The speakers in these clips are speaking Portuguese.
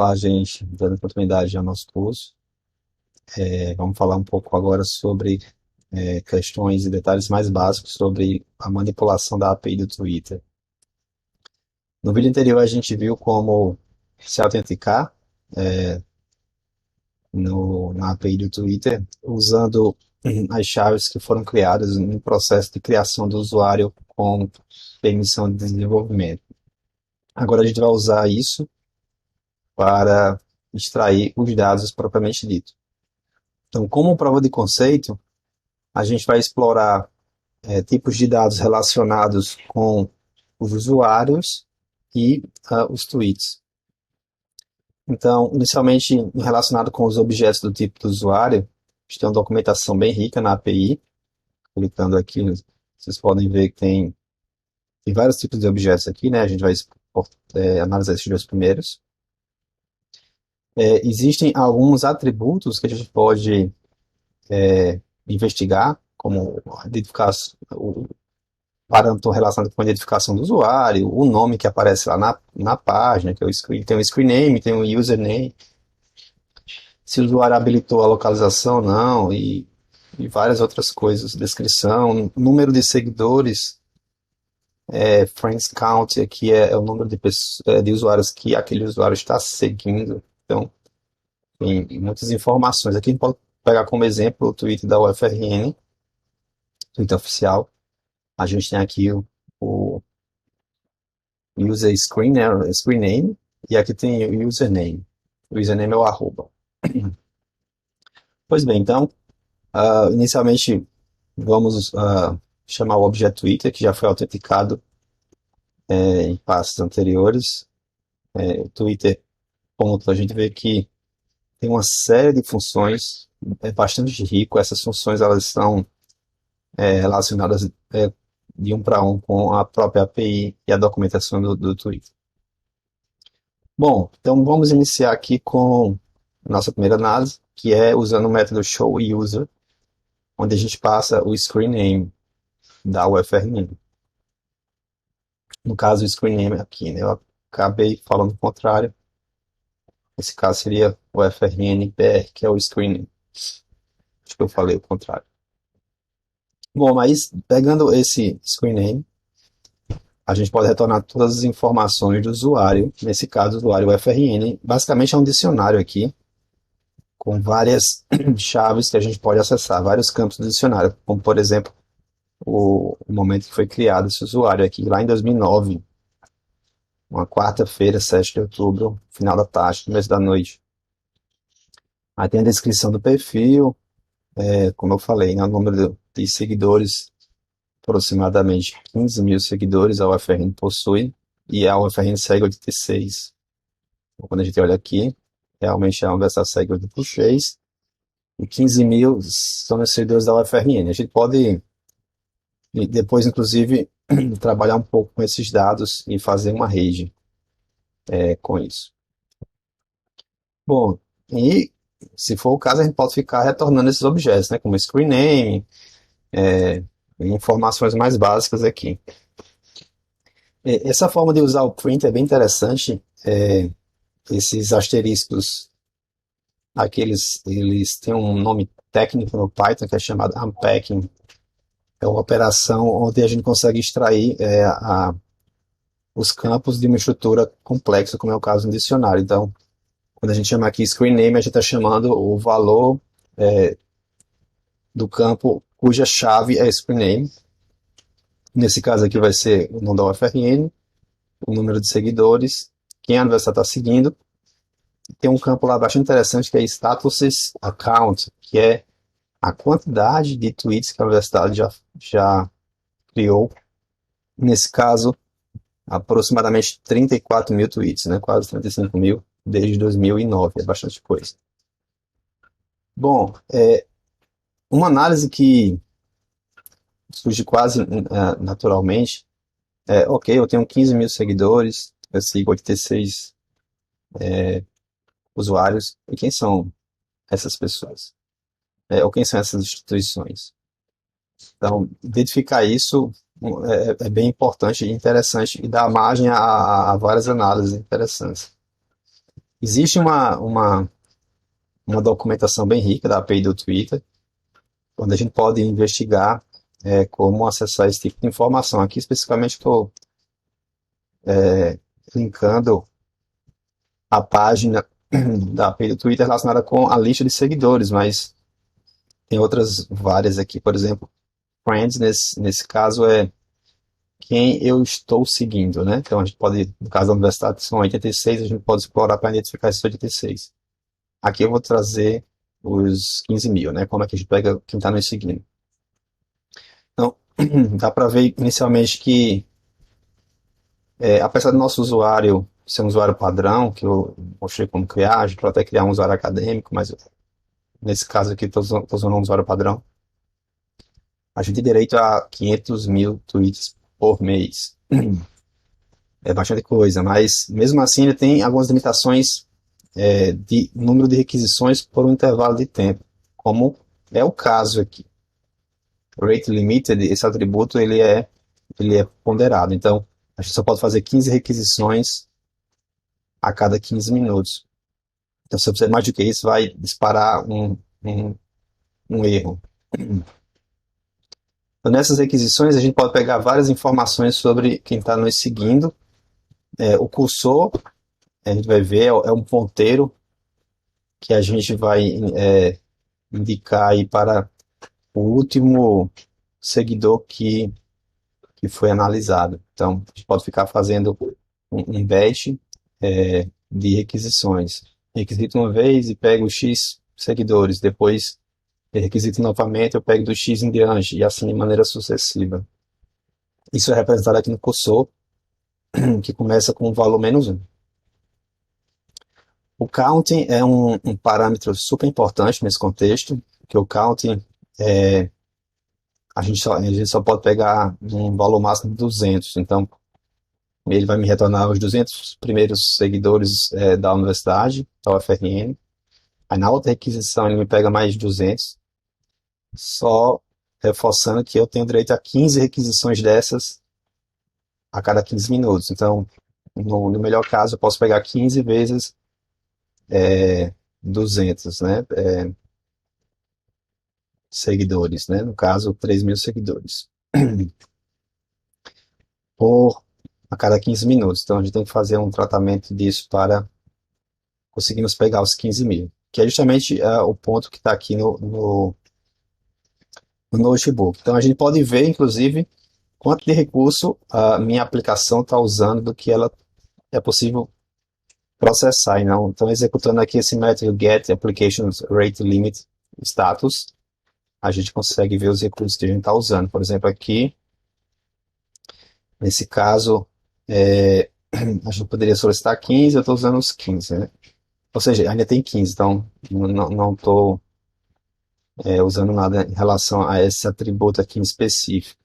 Olá, gente, dando continuidade ao nosso curso. Vamos falar um pouco agora sobre questões e detalhes mais básicos sobre a manipulação da API do Twitter. No vídeo anterior, a gente viu como se autenticar na API do Twitter usando as chaves que foram criadas no processo de criação do usuário com permissão de desenvolvimento. Agora a gente vai usar isso para extrair os dados propriamente dito. Então, como prova de conceito, a gente vai explorar tipos de dados relacionados com os usuários e os tweets. Então, inicialmente relacionado com os objetos do tipo do usuário, a gente tem uma documentação bem rica na API. Clicando aqui, vocês podem ver que tem vários tipos de objetos aqui, né? A gente vai analisar esses dois primeiros. Existem alguns atributos que a gente pode investigar, como identificar o parâmetro relacionado com a identificação do usuário, o nome que aparece lá na página, que tem o screen name, tem o username, se o usuário habilitou a localização ou não, e várias outras coisas, descrição, número de seguidores, friends count, aqui é o número de usuários que aquele usuário está seguindo. Então, tem muitas informações. Aqui a gente pode pegar como exemplo o tweet da UFRN, Twitter oficial. A gente tem aqui o user screen, né, screen name, e aqui tem o username. O username é o arroba. Pois bem, então, inicialmente vamos chamar o objeto Twitter, que já foi autenticado em passos anteriores. O Twitter, ponto, a gente vê que tem uma série de funções, é bastante rico. Essas funções elas estão relacionadas de um para um com a própria API e a documentação do Twitter. Bom, então vamos iniciar aqui com a nossa primeira análise, que é usando o método showUser, onde a gente passa o screen name da UFRN. No caso, o screen name aqui, né? Eu acabei falando o contrário. Nesse caso seria o UFRN-BR, que é o screen name. Acho que eu falei o contrário. Bom, mas pegando esse screen name, a gente pode retornar todas as informações do usuário. Nesse caso, o usuário UFRN, basicamente é um dicionário aqui, com várias chaves que a gente pode acessar, vários campos do dicionário, como por exemplo, o momento que foi criado esse usuário aqui, lá em 2009, uma quarta-feira, 7 de outubro, final da tarde, começo da noite. Aí tem a descrição do perfil, como eu falei, né, o número de seguidores, aproximadamente 15 mil seguidores a UFRN possui, e a UFRN segue 86. Então, quando a gente olha aqui, realmente a universidade segue 86, e 15 mil são os seguidores da UFRN. A gente pode, depois, inclusive, trabalhar um pouco com esses dados e fazer uma rede com isso. Bom, e se for o caso, a gente pode ficar retornando esses objetos, né, como screen name, informações mais básicas aqui. Essa forma de usar o print é bem interessante. Esses asteriscos, eles têm um nome técnico no Python que é chamado unpacking. É uma operação onde a gente consegue extrair os campos de uma estrutura complexa, como é o caso do dicionário. Então, quando a gente chama aqui screen name, a gente está chamando o valor do campo cuja chave é screen name. Nesse caso aqui vai ser o nome da UFRN, o número de seguidores, quem a universidade está seguindo. Tem um campo lá bastante interessante que é status account, que é a quantidade de tweets que a universidade já criou. Nesse caso, aproximadamente 34 mil tweets, né? Quase 35 mil desde 2009, é bastante coisa. Bom, uma análise que surge quase naturalmente ok, eu tenho 15 mil seguidores, eu sigo 86 usuários, e quem são essas pessoas? Ou quem são essas instituições? Então, identificar isso é bem importante e interessante e dá margem a várias análises interessantes. Existe uma documentação bem rica da API do Twitter, onde a gente pode investigar como acessar esse tipo de informação. Aqui, especificamente, estou linkando a página da API do Twitter relacionada com a lista de seguidores, mas tem outras várias aqui. Por exemplo, Friends, nesse caso, é quem eu estou seguindo, né? Então, a gente pode, no caso da universidade, são 86, a gente pode explorar para identificar esses 86. Aqui eu vou trazer os 15 mil, né? Como é que a gente pega quem está nos seguindo. Então, dá para ver inicialmente que, apesar do nosso usuário ser um usuário padrão, que eu mostrei como criar, a gente pode até criar um usuário acadêmico, mas nesse caso aqui estou usando um usuário padrão. A gente tem direito a 500 mil tweets por mês. É bastante coisa, mas mesmo assim ele tem algumas limitações de número de requisições por um intervalo de tempo, como é o caso aqui. Rate limited, esse atributo ele é ponderado, então a gente só pode fazer 15 requisições a cada 15 minutos. Então, se eu fizer mais do que isso, vai disparar um erro. Então, nessas requisições, a gente pode pegar várias informações sobre quem está nos seguindo. O cursor, a gente vai ver, é um ponteiro que a gente vai indicar aí para o último seguidor que foi analisado. Então, a gente pode ficar fazendo um batch de requisições. Requisito uma vez e pego X seguidores, depois requisito novamente, eu pego do X em diante, e assim de maneira sucessiva. Isso é representado aqui no cursor, que começa com o valor -1. O counting é um parâmetro super importante nesse contexto, que o counting a gente só pode pegar um valor máximo de 200, então ele vai me retornar os 200 primeiros seguidores da universidade, da UFRN. Aí na outra requisição ele me pega mais 200, só reforçando que eu tenho direito a 15 requisições dessas a cada 15 minutos. Então, no melhor caso, eu posso pegar 15 vezes 200, né? Seguidores, né? No caso, 3 mil seguidores. Por a cada 15 minutos. Então, a gente tem que fazer um tratamento disso para conseguirmos pegar os 15 mil. Que é justamente o ponto que está aqui no notebook. Então, a gente pode ver, inclusive, quanto de recurso a minha aplicação está usando do que ela é possível processar. Então, executando aqui esse método get applications rate limit status, a gente consegue ver os recursos que a gente está usando. Por exemplo, aqui, nesse caso, a gente poderia solicitar 15, eu estou usando os 15, né? Ou seja, ainda tem 15, então não estou usando nada em relação a esse atributo aqui em específico.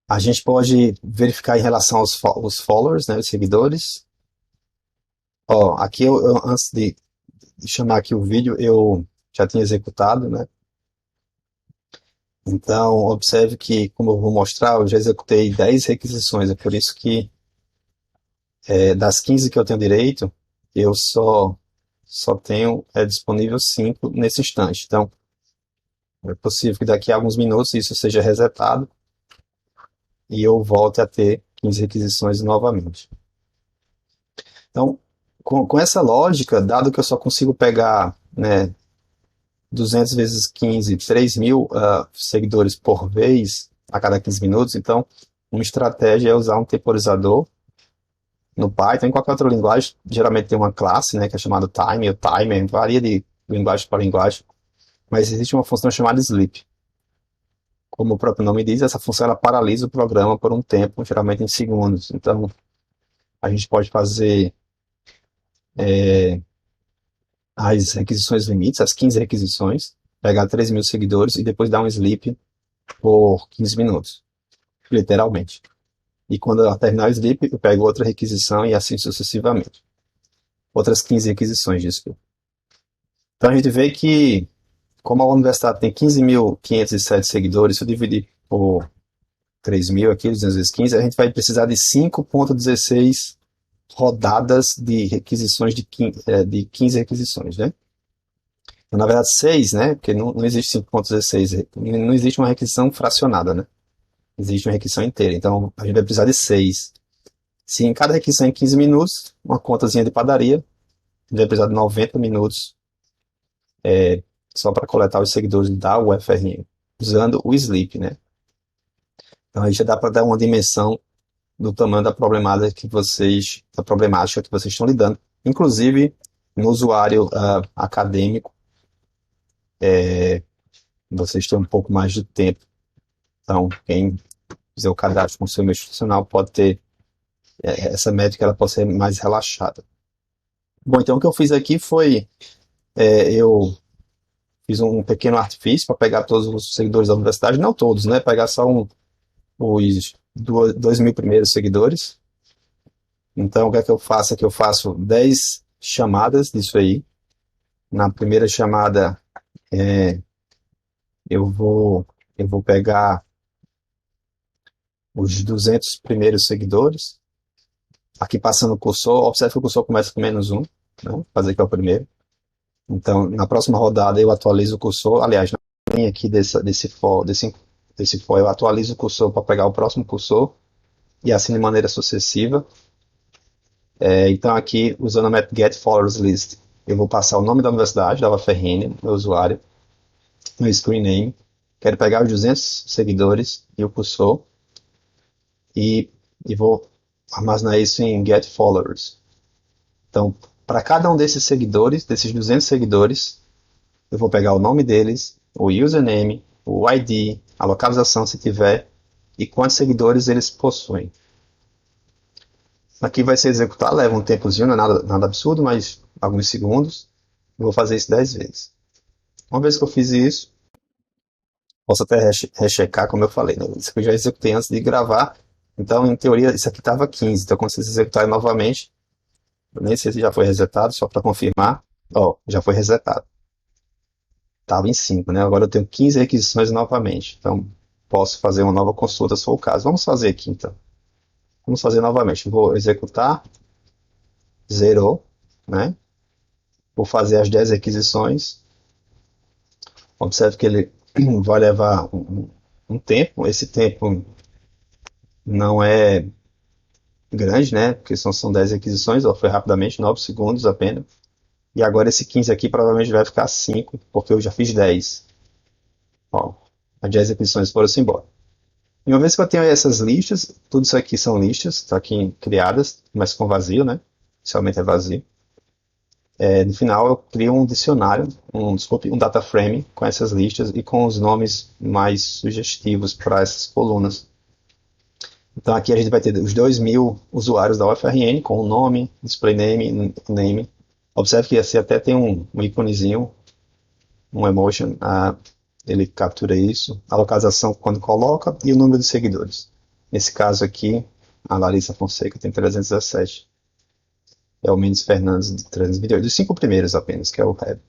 A gente pode verificar em relação aos followers, né, os seguidores. Ó, aqui antes de chamar aqui o vídeo, eu já tinha executado, né? Então, observe que, como eu vou mostrar, eu já executei 10 requisições. É por isso que das 15 que eu tenho direito, eu só tenho disponível 5 nesse instante. Então, é possível que daqui a alguns minutos isso seja resetado e eu volte a ter 15 requisições novamente. Então, com essa lógica, dado que eu só consigo pegar 200 vezes 15, 3 mil seguidores por vez a cada 15 minutos, então uma estratégia é usar um temporizador no Python, em qualquer outra linguagem, geralmente tem uma classe, né, que é chamada time ou timer, varia de linguagem para linguagem, mas existe uma função chamada sleep. Como o próprio nome diz, essa função ela paralisa o programa por um tempo, geralmente em segundos. Então, a gente pode fazer as requisições limites, as 15 requisições, pegar 3 mil seguidores e depois dar um sleep por 15 minutos, literalmente. E quando ela terminar o sleep, eu pego outra requisição e assim sucessivamente. Outras 15 requisições, desculpa. Então a gente vê que, como a universidade tem 15.507 seguidores, se eu dividir por 3 mil aqui, 200 vezes 15, a gente vai precisar de 5,16 rodadas de requisições de 15 requisições, né? Então, na verdade, 6, né? Porque não existe 5.16, não existe uma requisição fracionada, né? Existe uma requisição inteira. Então, a gente vai precisar de 6. Se em cada requisição é 15 minutos, uma contazinha de padaria, a gente vai precisar de 90 minutos só para coletar os seguidores da UFRN, usando o Sleep, né? Então, aí já dá para dar uma dimensão do tamanho da problemática que vocês estão lidando. Inclusive, no usuário acadêmico, vocês têm um pouco mais de tempo. Então, quem fizer o cadastro com o seu e-mail institucional pode ter essa métrica, ela pode ser mais relaxada. Bom, então o que eu fiz aqui foi, eu fiz um pequeno artifício para pegar todos os seguidores da universidade, não todos, né? Pegar só os 2.000 primeiros seguidores. Então, o que é que eu faço? É que eu faço 10 chamadas disso aí. Na primeira chamada, eu vou pegar os 200 primeiros seguidores. Aqui passando o cursor, observe que o cursor começa com -1, né? Fazer que é o primeiro. Então, na próxima rodada eu atualizo o cursor. Aliás, na linha aqui desse for eu atualizo o cursor para pegar o próximo cursor e assim de maneira sucessiva. Então, aqui, usando a map getFollowersList, eu vou passar o nome da universidade, da UFRN, meu usuário, meu screen name. Quero pegar os 200 seguidores e o cursor e vou armazenar isso em getFollowers. Então, para cada um desses seguidores, desses 200 seguidores, eu vou pegar o nome deles, o username, o ID, a localização se tiver e quantos seguidores eles possuem. Aqui vai ser executar, leva um tempozinho, não é nada absurdo, mas alguns segundos. Eu vou fazer isso 10 vezes. Uma vez que eu fiz isso, posso até rechecar, como eu falei, né? Isso aqui eu já executei antes de gravar. Então, em teoria, isso aqui estava 15. Então, quando vocês executarem novamente, eu nem sei se já foi resetado, só para confirmar. Ó, já foi resetado. Estava em 5, né? Agora eu tenho 15 requisições novamente. Então, posso fazer uma nova consulta se for o caso. Vamos fazer aqui, então. Vamos fazer novamente. Vou executar. Zerou, né? Vou fazer as 10 requisições. Observe que ele vai levar um tempo. Esse tempo não é grande, né? Porque são 10 requisições. Ó, foi rapidamente, 9 segundos apenas. E agora esse 15 aqui provavelmente vai ficar 5, porque eu já fiz 10. Ó, as 10 requisições foram-se embora. E uma vez que eu tenho essas listas, tudo isso aqui são listas, tá aqui criadas, mas com vazio, né? Inicialmente é vazio. No final eu crio um dicionário, um data frame com essas listas e com os nomes mais sugestivos para essas colunas. Então aqui a gente vai ter os 2.000 usuários da UFRN com o nome, display name. Observe que assim até tem um íconezinho, um emotion, ele captura isso, a localização quando coloca e o número de seguidores. Nesse caso aqui, a Larissa Fonseca tem 317. É o Mendes Fernandes de 328, dos 5 primeiros apenas, que é o head.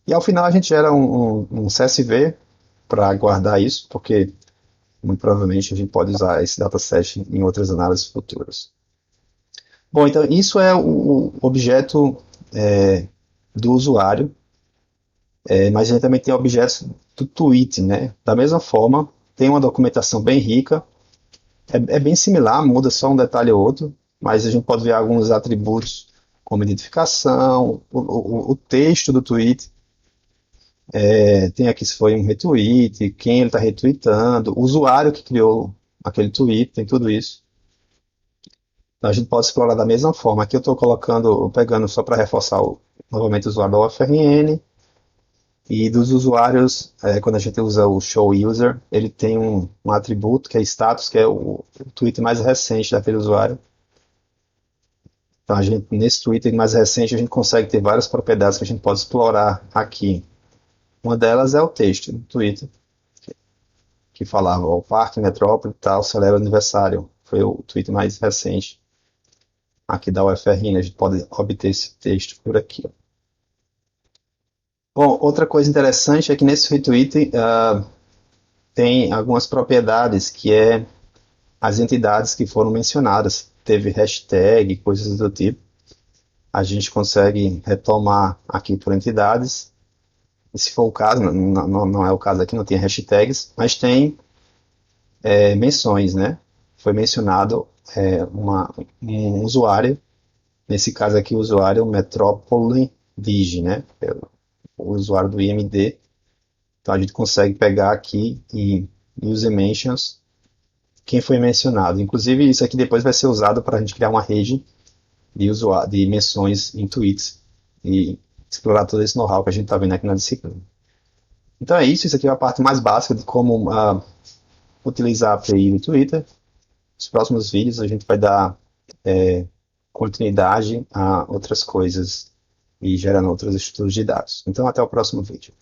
E ao final a gente gera um CSV para guardar isso, porque muito provavelmente a gente pode usar esse dataset em outras análises futuras. Bom, então isso é o objeto do usuário, mas a gente também tem objetos do tweet, né? Da mesma forma, tem uma documentação bem rica, é bem similar, muda só um detalhe ou outro, mas a gente pode ver alguns atributos como identificação, o texto do tweet, tem aqui se foi um retweet, quem ele está retweetando, o usuário que criou aquele tweet, tem tudo isso. Então a gente pode explorar da mesma forma. Aqui eu estou pegando só para reforçar novamente o usuário da UFRN, e dos usuários, quando a gente usa o show user, ele tem um atributo que é status, que é o tweet mais recente daquele usuário. Então, nesse Twitter mais recente, a gente consegue ter várias propriedades que a gente pode explorar aqui. Uma delas é o texto do Twitter, que falava: o Parque Metrópole tal celebra aniversário. Foi o tweet mais recente aqui da UFRN. A gente pode obter esse texto por aqui. Bom, outra coisa interessante é que nesse retweet tem algumas propriedades que é as entidades que foram mencionadas. teve hashtag, coisas do tipo. A gente consegue retomar aqui por entidades. E se for o caso, não é o caso aqui, não tem hashtags, mas tem menções, né? Foi mencionado um usuário, nesse caso aqui o usuário Metrópole Digi, né? O usuário do IMD. Então a gente consegue pegar aqui em User Mentions quem foi mencionado. Inclusive isso aqui depois vai ser usado para a gente criar uma rede de menções em tweets e explorar todo esse know-how que a gente está vendo aqui na disciplina. Então é isso aqui é a parte mais básica de como utilizar a API do Twitter. Nos próximos vídeos a gente vai dar continuidade a outras coisas e gerando outras estruturas de dados. Então até o próximo vídeo.